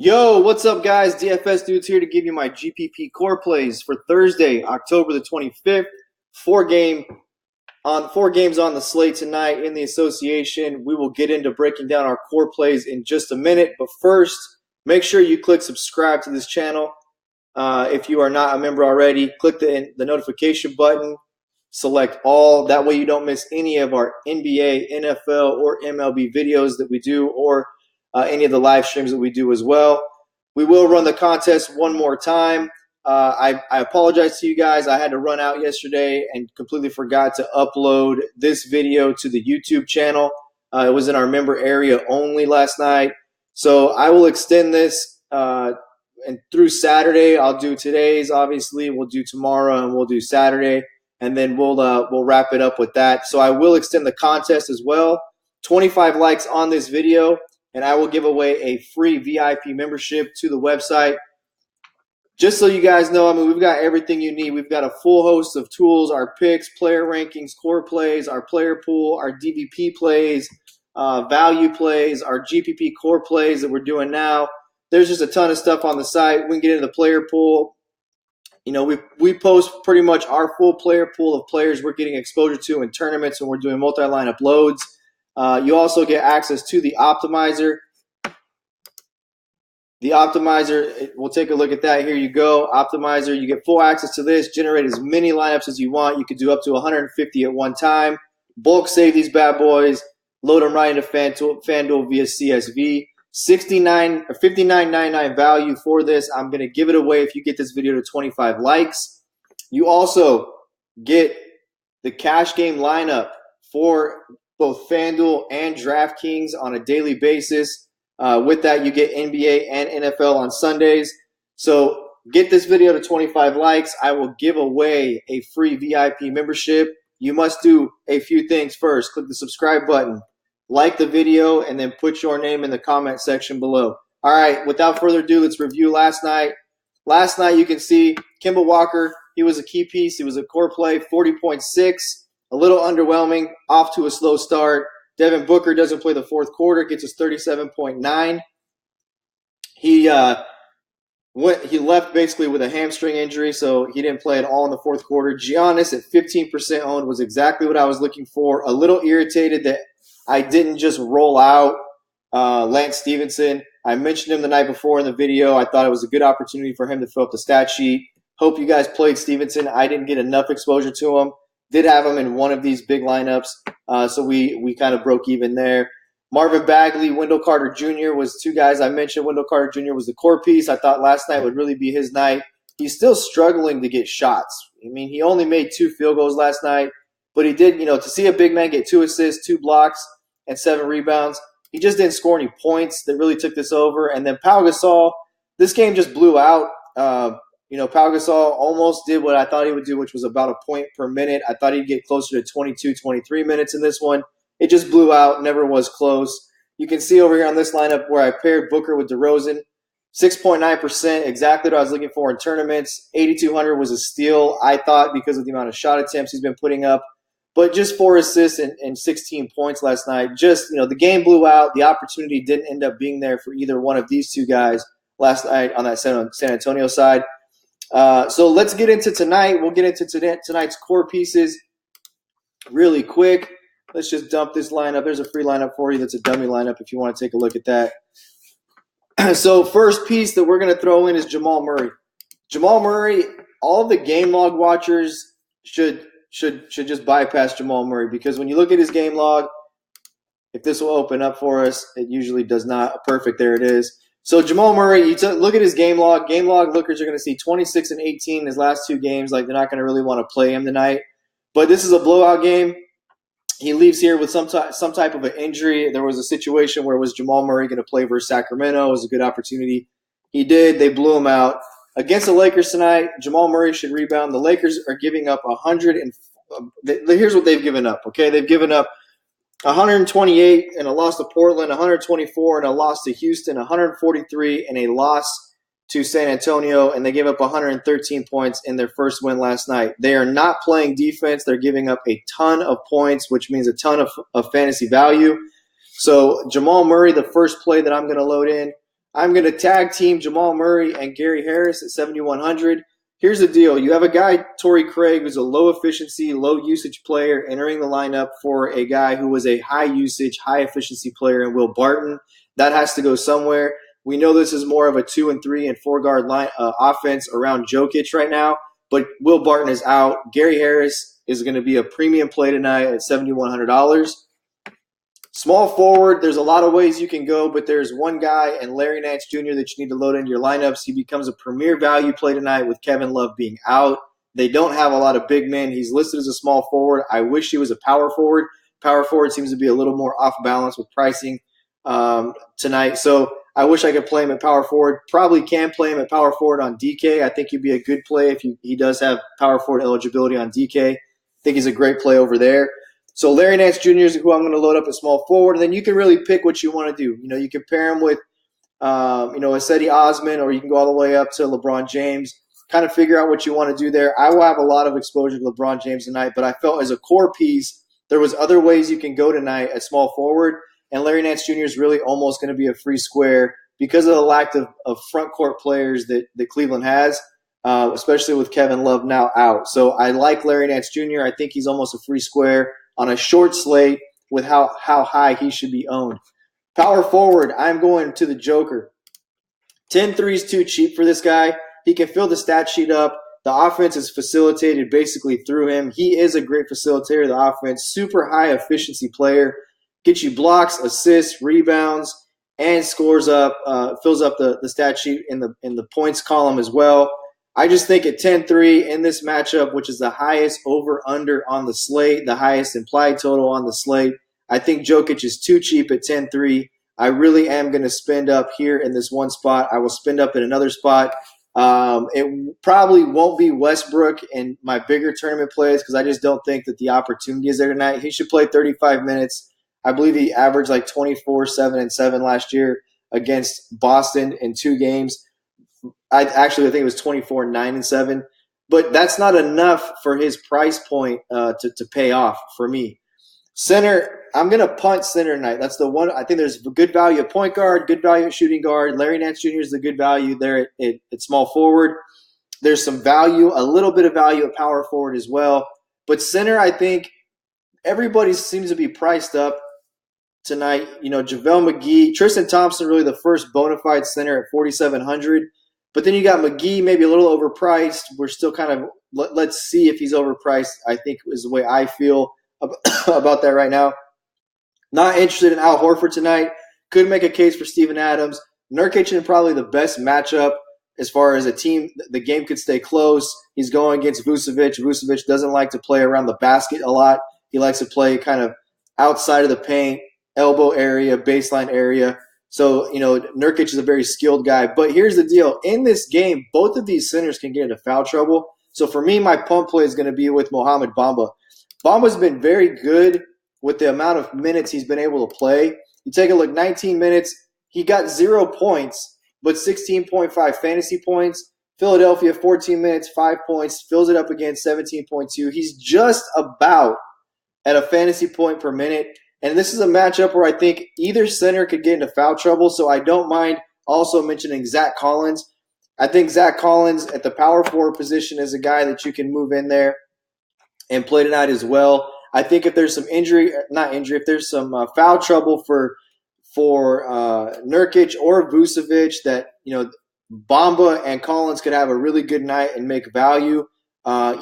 Yo, what's up, guys? DfsDudes here to give you my GPP core plays for Thursday, October the 25th. Four games on the slate tonight in the association. We will get into breaking down our core plays in just a minute, but first, make sure you click subscribe to this channel. If you are not a member already, click the notification button, select all. That way you don't miss any of our NBA, NFL, or MLB videos that we do, or any of the live streams that we do as well. We will run the contest one more time. I apologize to you guys. I had to run out yesterday and completely forgot to upload this video to the YouTube channel. It was in our member area only last night. So I will extend this and through Saturday. I'll do today's, obviously. We'll do tomorrow and we'll do Saturday. And then we'll wrap it up with that. So I will extend the contest as well. 25 likes on this video, and I will give away a free VIP membership to the website. Just so you guys know, I mean, we've got everything you need. We've got a full host of tools, our picks, player rankings, core plays, our player pool, our DVP plays, value plays, our GPP core plays that we're doing now. There's just a ton of stuff on the site. We can get into the player pool. You know, we post pretty much our full player pool of players we're getting exposure to in tournaments when we're doing multi-lineup loads. You also get access to the optimizer. The optimizer, we'll take a look at that. Here you go. Optimizer, you get full access to this. Generate as many lineups as you want. You can do up to 150 at one time. Bulk save these bad boys. Load them right into Fanduel via CSV. $69 or $59.99 value for this. I'm going to give it away if you get this video to 25 likes. You also get the cash game lineup for both FanDuel and DraftKings on a daily basis. With that, you get NBA and NFL on Sundays. So get this video to 25 likes. I will give away a free VIP membership. You must do a few things first. Click the subscribe button, like the video, and then put your name in the comment section below. All right, without further ado, let's review last night. Last night, you can see Kemba Walker. He was a key piece. He was a core play, 40.6. A little underwhelming, off to a slow start. Devin Booker doesn't play the fourth quarter, gets us 37.9. He left basically with a hamstring injury, so he didn't play at all in the fourth quarter. Giannis at 15% owned was exactly what I was looking for. A little irritated that I didn't just roll out Lance Stevenson. I mentioned him the night before in the video. I thought it was a good opportunity for him to fill up the stat sheet. Hope you guys played Stevenson. I didn't get enough exposure to him. Did have him in one of these big lineups, so we kind of broke even there. Marvin Bagley, Wendell Carter Jr. was two guys I mentioned. Wendell Carter Jr. was the core piece. I thought last night would really be his night. He's still struggling to get shots. I mean, he only made 2 field goals last night, but he did, to see a big man get 2 assists, 2 blocks, and 7 rebounds, he just didn't score any points that really took this over. And then Pau Gasol, this game just blew out. Pau Gasol almost did what I thought he would do, which was about a point per minute. I thought he'd get closer to 22, 23 minutes in this one. It just blew out, never was close. You can see over here on this lineup where I paired Booker with DeRozan. 6.9%, exactly what I was looking for in tournaments. 8,200 was a steal, I thought, because of the amount of shot attempts he's been putting up. But just 4 assists and 16 points last night. Just, the game blew out. The opportunity didn't end up being there for either one of these two guys last night on that San Antonio side. So let's get into tonight. We'll get into tonight's core pieces really quick. Let's just dump this lineup. There's a free lineup for you that's a dummy lineup if you want to take a look at that. So first piece that we're going to throw in is Jamal Murray. Jamal Murray, all of the game log watchers should just bypass Jamal Murray, because when you look at his game log, if this will open up for us, it usually does not. Perfect, there it is. So Jamal Murray, look at his game log. Game log lookers are going to see 26 and 18 in his last 2 games. Like, they're not going to really want to play him tonight. But this is a blowout game. He leaves here with some type of an injury. There was a situation where was Jamal Murray going to play versus Sacramento. It was a good opportunity. He did. They blew him out. Against the Lakers tonight, Jamal Murray should rebound. The Lakers are giving up 100 and here's what they've given up, okay? They've given up 128 and a loss to Portland, 124 and a loss to Houston, 143 and a loss to San Antonio, and they gave up 113 points in their first win last night. They are not playing defense. They're giving up a ton of points, which means a ton of fantasy value. So Jamal Murray, the first play that I'm going to load in, I'm going to tag team Jamal Murray and Gary Harris at 7,100. Here's the deal. You have a guy, Torrey Craig, who's a low efficiency, low usage player entering the lineup for a guy who was a high usage, high efficiency player in Will Barton. That has to go somewhere. We know this is more of a 2 and 3 and 4 guard line offense around Jokic right now, but Will Barton is out. Gary Harris is going to be a premium play tonight at $7,100. Small forward, there's a lot of ways you can go, but there's one guy, and Larry Nance Jr., that you need to load into your lineups. He becomes a premier value play tonight with Kevin Love being out. They don't have a lot of big men. He's listed as a small forward. I wish he was a power forward. Power forward seems to be a little more off balance with pricing tonight. So I wish I could play him at power forward. Probably can play him at power forward on DK. I think he'd be a good play if he does have power forward eligibility on DK. I think he's a great play over there. So Larry Nance Jr. is who I'm going to load up at small forward, and then you can really pick what you want to do. You can pair him with, Acedi Osman, or you can go all the way up to LeBron James. Kind of figure out what you want to do there. I will have a lot of exposure to LeBron James tonight, but I felt as a core piece, there was other ways you can go tonight at small forward, and Larry Nance Jr. is really almost going to be a free square because of the lack of front court players that Cleveland has. Especially with Kevin Love now out. So I like Larry Nance Jr. I think he's almost a free square on a short slate with how high he should be owned. Power forward, I'm going to the Joker. 10-3 is too cheap for this guy. He can fill the stat sheet up. The offense is facilitated basically through him. He is a great facilitator of the offense, super high efficiency player. Gets you blocks, assists, rebounds, and scores up, fills up the stat sheet in the points column as well. I just think at 10-3 in this matchup, which is the highest over-under on the slate, the highest implied total on the slate, I think Jokic is too cheap at 10-3. I really am going to spend up here in this one spot. I will spend up in another spot. It probably won't be Westbrook in my bigger tournament plays because I just don't think that the opportunity is there tonight. He should play 35 minutes. I believe he averaged like 24, 7, and 7 last year against Boston in 2 games. I think it was 24, 9, and 7. But that's not enough for his price point to pay off for me. Center, I'm going to punt center tonight. That's the one. I think there's good value at point guard, good value at shooting guard. Larry Nance Jr. is the good value there at small forward. There's some value, a little bit of value at power forward as well. But center, I think everybody seems to be priced up tonight. JaVale McGee, Tristan Thompson, really the first bona fide center at 4,700. But then you got McGee, maybe a little overpriced. We're still kind of let's see if he's overpriced, I think is the way I feel about that right now. Not interested in Al Horford tonight. Could make a case for Steven Adams. Nurkic in probably the best matchup as far as a team. The game could stay close. He's going against Vucevic. Vucevic doesn't like to play around the basket a lot. He likes to play kind of outside of the paint, elbow area, baseline area. So, Nurkic is a very skilled guy. But here's the deal. In this game, both of these centers can get into foul trouble. So for me, my pump play is going to be with Mohamed Bamba. Bamba's been very good with the amount of minutes he's been able to play. You take a look, 19 minutes. He got 0 points, but 16.5 fantasy points. Philadelphia, 14 minutes, 5 points. Fills it up again, 17.2. He's just about at a fantasy point per minute. And this is a matchup where I think either center could get into foul trouble, so I don't mind also mentioning Zach Collins. I think Zach Collins at the power forward position is a guy that you can move in there and play tonight as well. I think if there's some if there's some foul trouble for Nurkic or Vucevic, that Bamba and Collins could have a really good night and make value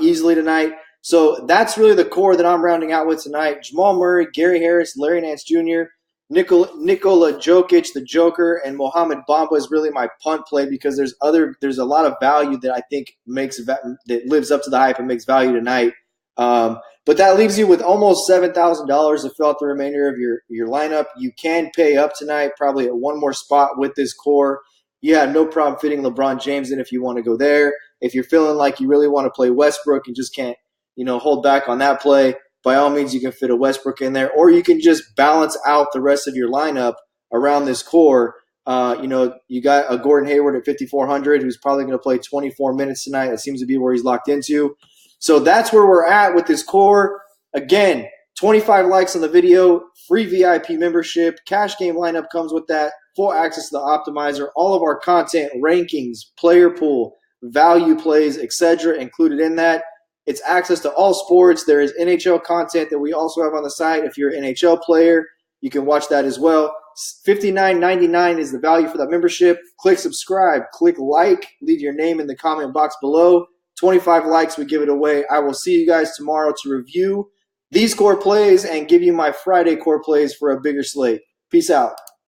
easily tonight. So that's really the core that I'm rounding out with tonight. Jamal Murray, Gary Harris, Larry Nance Jr., Nikola Jokic, the Joker, and Mohamed Bamba is really my punt play because there's a lot of value that I think that lives up to the hype and makes value tonight. But that leaves you with almost $7,000 to fill out the remainder of your lineup. You can pay up tonight, probably at one more spot with this core. You have no problem fitting LeBron James in if you want to go there. If you're feeling like you really want to play Westbrook and just can't hold back on that play, by all means, you can fit a Westbrook in there, or you can just balance out the rest of your lineup around this core. You got a Gordon Hayward at 5,400 who's probably going to play 24 minutes tonight. That seems to be where he's locked into. So that's where we're at with this core. Again, 25 likes on the video, free VIP membership, cash game lineup comes with that. full access to the optimizer, all of our content, rankings, player pool, value plays, etc. included in that. It's access to all sports. There is NHL content that we also have on the site. If you're an NHL player, you can watch that as well. $59.99 is the value for that membership. Click subscribe, click like, leave your name in the comment box below. 25 likes, we give it away. I will see you guys tomorrow to review these core plays and give you my Friday core plays for a bigger slate. Peace out.